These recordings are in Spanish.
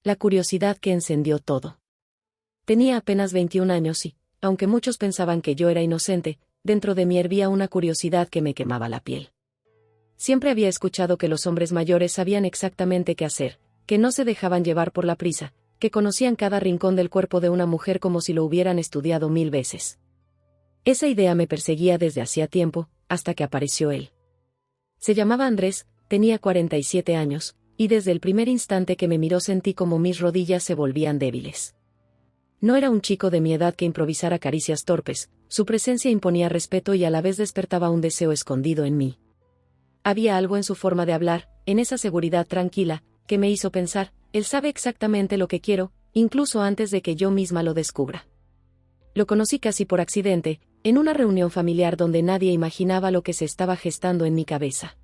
La curiosidad que encendió todo. Tenía apenas 21 años y, aunque muchos pensaban que yo era inocente, dentro de mí hervía una curiosidad que me quemaba la piel. Siempre había escuchado que los hombres mayores sabían exactamente qué hacer, que no se dejaban llevar por la prisa, que conocían cada rincón del cuerpo de una mujer como si lo hubieran estudiado 1000 veces. Esa idea me perseguía desde hacía tiempo, hasta que apareció él. Se llamaba Andrés, tenía 47 años, y desde el primer instante que me miró sentí como mis rodillas se volvían débiles. No era un chico de mi edad que improvisara caricias torpes, su presencia imponía respeto y a la vez despertaba un deseo escondido en mí. Había algo en su forma de hablar, en esa seguridad tranquila, que me hizo pensar, él sabe exactamente lo que quiero, incluso antes de que yo misma lo descubra. Lo conocí casi por accidente, en una reunión familiar donde nadie imaginaba lo que se estaba gestando en mi cabeza.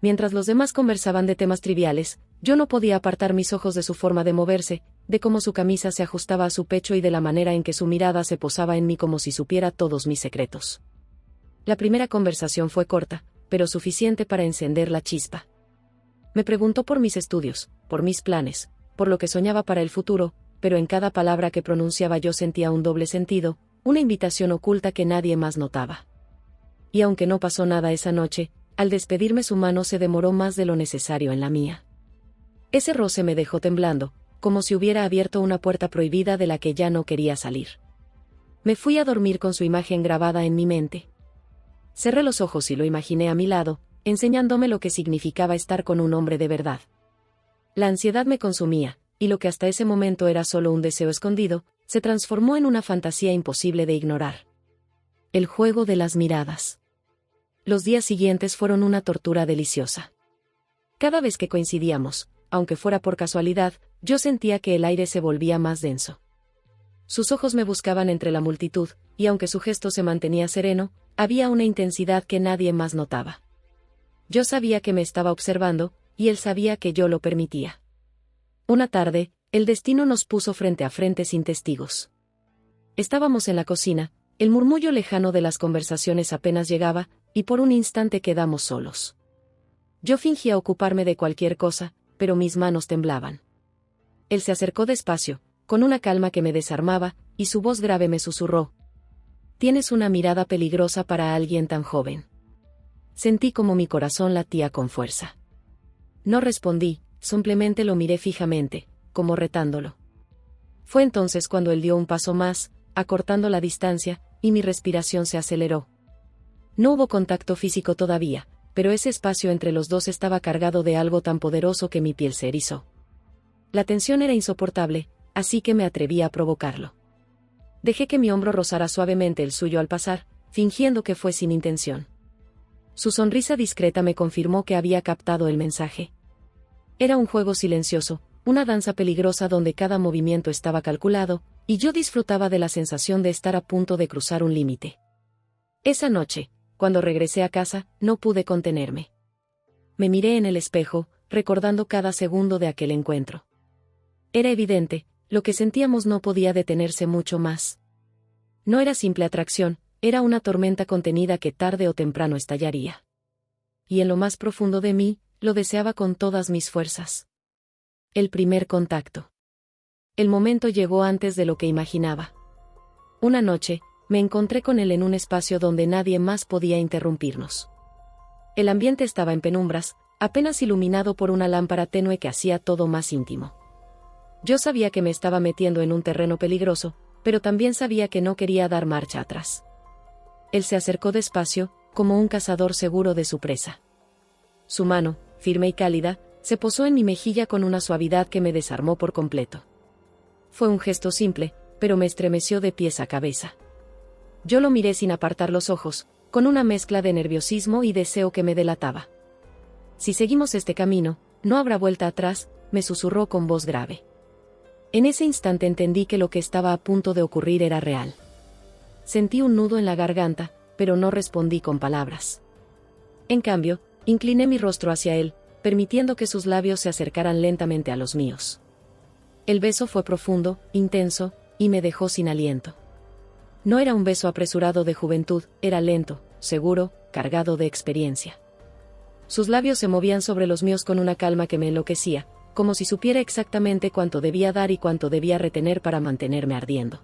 Mientras los demás conversaban de temas triviales, yo no podía apartar mis ojos de su forma de moverse, de cómo su camisa se ajustaba a su pecho y de la manera en que su mirada se posaba en mí como si supiera todos mis secretos. La primera conversación fue corta, pero suficiente para encender la chispa. Me preguntó por mis estudios, por mis planes, por lo que soñaba para el futuro, pero en cada palabra que pronunciaba yo sentía un doble sentido, una invitación oculta que nadie más notaba. Y aunque no pasó nada esa noche, al despedirme su mano se demoró más de lo necesario en la mía. Ese roce me dejó temblando, como si hubiera abierto una puerta prohibida de la que ya no quería salir. Me fui a dormir con su imagen grabada en mi mente. Cerré los ojos y lo imaginé a mi lado, enseñándome lo que significaba estar con un hombre de verdad. La ansiedad me consumía, y lo que hasta ese momento era solo un deseo escondido, se transformó en una fantasía imposible de ignorar. El juego de las miradas. Los días siguientes fueron una tortura deliciosa. Cada vez que coincidíamos, aunque fuera por casualidad, yo sentía que el aire se volvía más denso. Sus ojos me buscaban entre la multitud, y aunque su gesto se mantenía sereno, había una intensidad que nadie más notaba. Yo sabía que me estaba observando, y él sabía que yo lo permitía. Una tarde, el destino nos puso frente a frente sin testigos. Estábamos en la cocina, el murmullo lejano de las conversaciones apenas llegaba, y por un instante quedamos solos. Yo fingía ocuparme de cualquier cosa, pero mis manos temblaban. Él se acercó despacio, con una calma que me desarmaba, y su voz grave me susurró: «Tienes una mirada peligrosa para alguien tan joven». Sentí como mi corazón latía con fuerza. No respondí, simplemente lo miré fijamente, como retándolo. Fue entonces cuando él dio un paso más, acortando la distancia, y mi respiración se aceleró. No hubo contacto físico todavía, pero ese espacio entre los dos estaba cargado de algo tan poderoso que mi piel se erizó. La tensión era insoportable, así que me atreví a provocarlo. Dejé que mi hombro rozara suavemente el suyo al pasar, fingiendo que fue sin intención. Su sonrisa discreta me confirmó que había captado el mensaje. Era un juego silencioso, una danza peligrosa donde cada movimiento estaba calculado, y yo disfrutaba de la sensación de estar a punto de cruzar un límite. Esa noche, cuando regresé a casa, no pude contenerme. Me miré en el espejo, recordando cada segundo de aquel encuentro. Era evidente, lo que sentíamos no podía detenerse mucho más. No era simple atracción, era una tormenta contenida que tarde o temprano estallaría. Y en lo más profundo de mí, lo deseaba con todas mis fuerzas. El primer contacto. El momento llegó antes de lo que imaginaba. Una noche, me encontré con él en un espacio donde nadie más podía interrumpirnos. El ambiente estaba en penumbras, apenas iluminado por una lámpara tenue que hacía todo más íntimo. Yo sabía que me estaba metiendo en un terreno peligroso, pero también sabía que no quería dar marcha atrás. Él se acercó despacio, como un cazador seguro de su presa. Su mano, firme y cálida, se posó en mi mejilla con una suavidad que me desarmó por completo. Fue un gesto simple, pero me estremeció de pies a cabeza. Yo lo miré sin apartar los ojos, con una mezcla de nerviosismo y deseo que me delataba. «Si seguimos este camino, no habrá vuelta atrás», me susurró con voz grave. En ese instante entendí que lo que estaba a punto de ocurrir era real. Sentí un nudo en la garganta, pero no respondí con palabras. En cambio, incliné mi rostro hacia él, permitiendo que sus labios se acercaran lentamente a los míos. El beso fue profundo, intenso, y me dejó sin aliento. No era un beso apresurado de juventud, era lento, seguro, cargado de experiencia. Sus labios se movían sobre los míos con una calma que me enloquecía, como si supiera exactamente cuánto debía dar y cuánto debía retener para mantenerme ardiendo.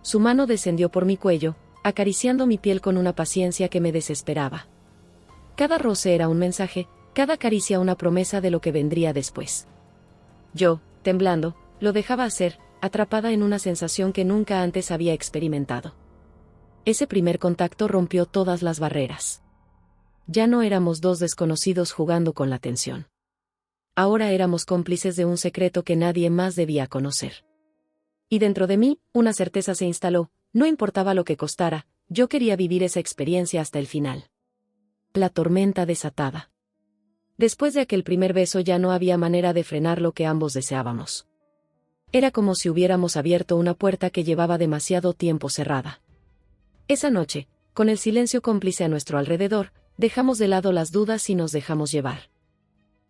Su mano descendió por mi cuello, acariciando mi piel con una paciencia que me desesperaba. Cada roce era un mensaje, cada caricia una promesa de lo que vendría después. Yo, temblando, lo dejaba hacer, atrapada en una sensación que nunca antes había experimentado. Ese primer contacto rompió todas las barreras. Ya no éramos dos desconocidos jugando con la tensión. Ahora éramos cómplices de un secreto que nadie más debía conocer. Y dentro de mí, una certeza se instaló, no importaba lo que costara, yo quería vivir esa experiencia hasta el final. La tormenta desatada. Después de aquel primer beso ya no había manera de frenar lo que ambos deseábamos. Era como si hubiéramos abierto una puerta que llevaba demasiado tiempo cerrada. Esa noche, con el silencio cómplice a nuestro alrededor, dejamos de lado las dudas y nos dejamos llevar.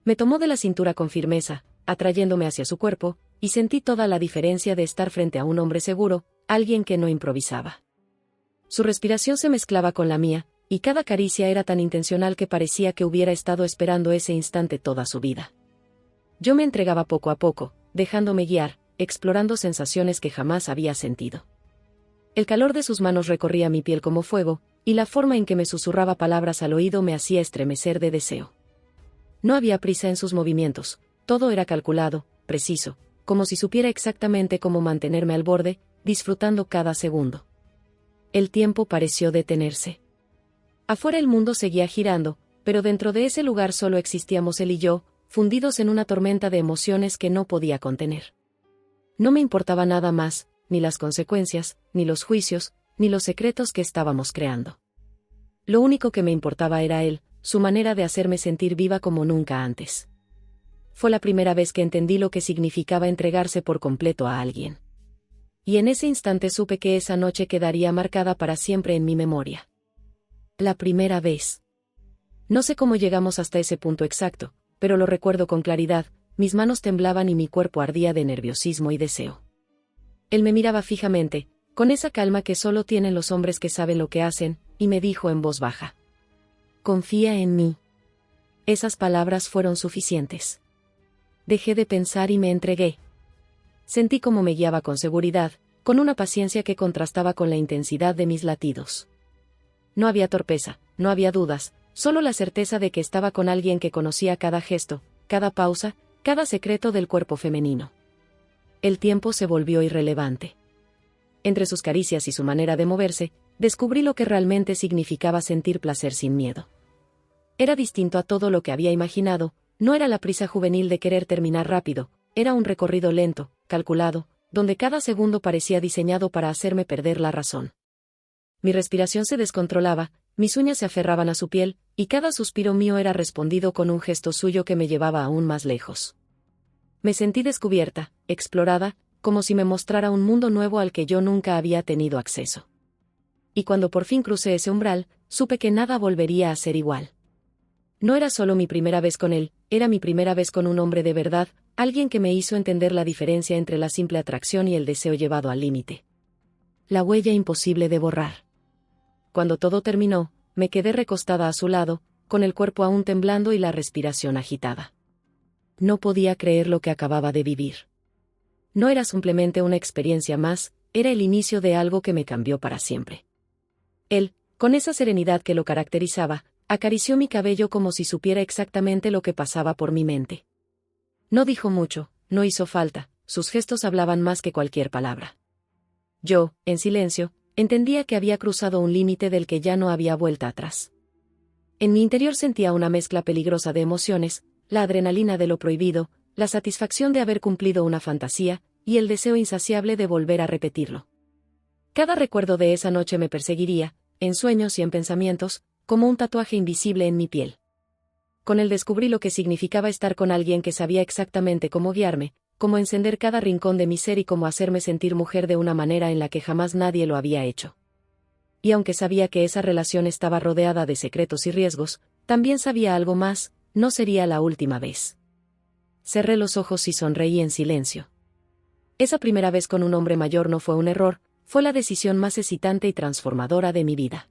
Me tomó de la cintura con firmeza, atrayéndome hacia su cuerpo, y sentí toda la diferencia de estar frente a un hombre seguro, alguien que no improvisaba. Su respiración se mezclaba con la mía, y cada caricia era tan intencional que parecía que hubiera estado esperando ese instante toda su vida. Yo me entregaba poco a poco, dejándome guiar, explorando sensaciones que jamás había sentido. El calor de sus manos recorría mi piel como fuego, y la forma en que me susurraba palabras al oído me hacía estremecer de deseo. No había prisa en sus movimientos, todo era calculado, preciso, como si supiera exactamente cómo mantenerme al borde, disfrutando cada segundo. El tiempo pareció detenerse. Afuera el mundo seguía girando, pero dentro de ese lugar solo existíamos él y yo, fundidos en una tormenta de emociones que no podía contener. No me importaba nada más, ni las consecuencias, ni los juicios, ni los secretos que estábamos creando. Lo único que me importaba era él, su manera de hacerme sentir viva como nunca antes. Fue la primera vez que entendí lo que significaba entregarse por completo a alguien. Y en ese instante supe que esa noche quedaría marcada para siempre en mi memoria. La primera vez. No sé cómo llegamos hasta ese punto exacto, pero lo recuerdo con claridad, mis manos temblaban y mi cuerpo ardía de nerviosismo y deseo. Él me miraba fijamente, con esa calma que solo tienen los hombres que saben lo que hacen, y me dijo en voz baja: «Confía en mí». Esas palabras fueron suficientes. Dejé de pensar y me entregué. Sentí cómo me guiaba con seguridad, con una paciencia que contrastaba con la intensidad de mis latidos. No había torpeza, no había dudas, solo la certeza de que estaba con alguien que conocía cada gesto, cada pausa, cada secreto del cuerpo femenino. El tiempo se volvió irrelevante. Entre sus caricias y su manera de moverse, descubrí lo que realmente significaba sentir placer sin miedo. Era distinto a todo lo que había imaginado, no era la prisa juvenil de querer terminar rápido, era un recorrido lento, calculado, donde cada segundo parecía diseñado para hacerme perder la razón. Mi respiración se descontrolaba, mis uñas se aferraban a su piel, y cada suspiro mío era respondido con un gesto suyo que me llevaba aún más lejos. Me sentí descubierta, explorada, como si me mostrara un mundo nuevo al que yo nunca había tenido acceso. Y cuando por fin crucé ese umbral, supe que nada volvería a ser igual. No era solo mi primera vez con él, era mi primera vez con un hombre de verdad, alguien que me hizo entender la diferencia entre la simple atracción y el deseo llevado al límite. La huella imposible de borrar. Cuando todo terminó, me quedé recostada a su lado, con el cuerpo aún temblando y la respiración agitada. No podía creer lo que acababa de vivir. No era simplemente una experiencia más, era el inicio de algo que me cambió para siempre. Él, con esa serenidad que lo caracterizaba, acarició mi cabello como si supiera exactamente lo que pasaba por mi mente. No dijo mucho, no hizo falta, sus gestos hablaban más que cualquier palabra. Yo, en silencio, entendía que había cruzado un límite del que ya no había vuelta atrás. En mi interior sentía una mezcla peligrosa de emociones, la adrenalina de lo prohibido, la satisfacción de haber cumplido una fantasía, y el deseo insaciable de volver a repetirlo. Cada recuerdo de esa noche me perseguiría, en sueños y en pensamientos, como un tatuaje invisible en mi piel. Con él descubrí lo que significaba estar con alguien que sabía exactamente cómo guiarme, cómo encender cada rincón de mi ser y cómo hacerme sentir mujer de una manera en la que jamás nadie lo había hecho. Y aunque sabía que esa relación estaba rodeada de secretos y riesgos, también sabía algo más, no sería la última vez. Cerré los ojos y sonreí en silencio. Esa primera vez con un hombre mayor no fue un error, fue la decisión más excitante y transformadora de mi vida.